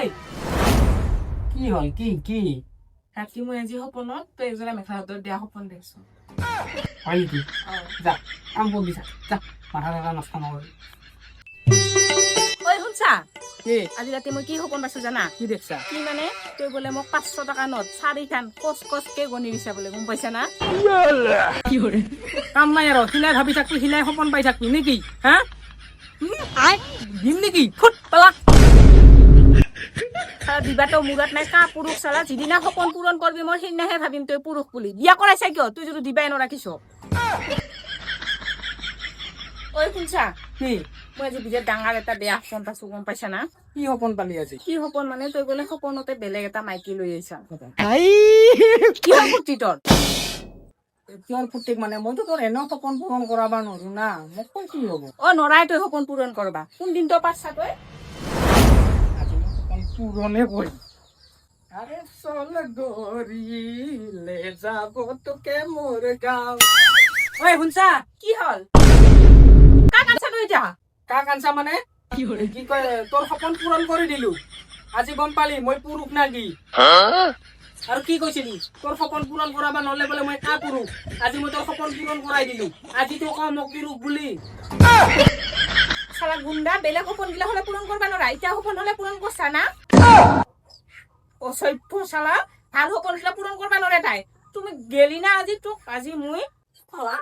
ঐ কি হ'ল কি ৰাতি মই আজি সপোনত তই এজোৰা মেখেলা চাদৰ দিয়া সপোন দেখিছো হয় নেকি যা কাম কৰবি যা মাথা টাথা নষ্ট নকৰি ঐ শুনছা কি আজি ৰাতি মই কি সপোন পাইছো জানা কি দেখছা কি মানে তই বোলে মোক 500 টকা নোট 4খান কচকে গণি দিছা বোলে গম পাইছা না কাম নাই আৰু সিলাই ভাবি থাকবি সিলাই সপোন পাই থাকবি নেকি হা দিম নেকি ফুট পালা দিবাতো মূৰত নাই কা পুৰুষ চালা যিদিনা সপোন পূৰণ কৰবি মই সেইদিনাহে ভাবিম তই পুৰুষ বুলি বিয়া কৰাইছা কিয় তুই যদি দিবাই নৰাখিছ ঐ শুনছা কি মই আজি বিৰাট ডাঙৰ এটা বেয়া সপোন পাইছো গম পাইছা না কি সপোন পালি আজি কি সপোন মানে তই বোলে সপোনতে বেলেগ এটা মাইকী লৈ আহিছা আই কি ফূৰ্তি তোৰ কিহৰ ফুৰ্তিক মানে মইতো তোৰ এনেও সপোন পূৰণ কৰাব নোৱাৰো না মোক কৈ কি হ'ব নৰাই তই সপোন পূৰণ কৰবা কোনদিন তই পাৰছা তই আজি মই সপোন পূৰণে কৰিম আরে চল গরিলে যাব তোকে মোর গাঁও ঐ শুনছা কি হল কাক আনছা তই এতিয়া কাক আনছা মানে কি কয় তোর সপন পূরণ করে দিলু আজি গম পালি মই পুরুষ নাকি আর কি কইছিলি তোর সপন পূরণ কৰাবা নলে বলে মই কা পুরুষ আজি মই তোর সপন পূরণ করাই দিলু আজি তো কম মোক পুরুষ বুলি সারা গুন্ডা বেলেগ সপোন গিলা হলে পূরণ করবা নরা এটা সপোন হলে পূরণ করছা না ও সৈফ শালা ভাল সপোন গিলা পূরণ করবা নরে তাই তুমি গেলি না আজি তোক আজি মুই ফলা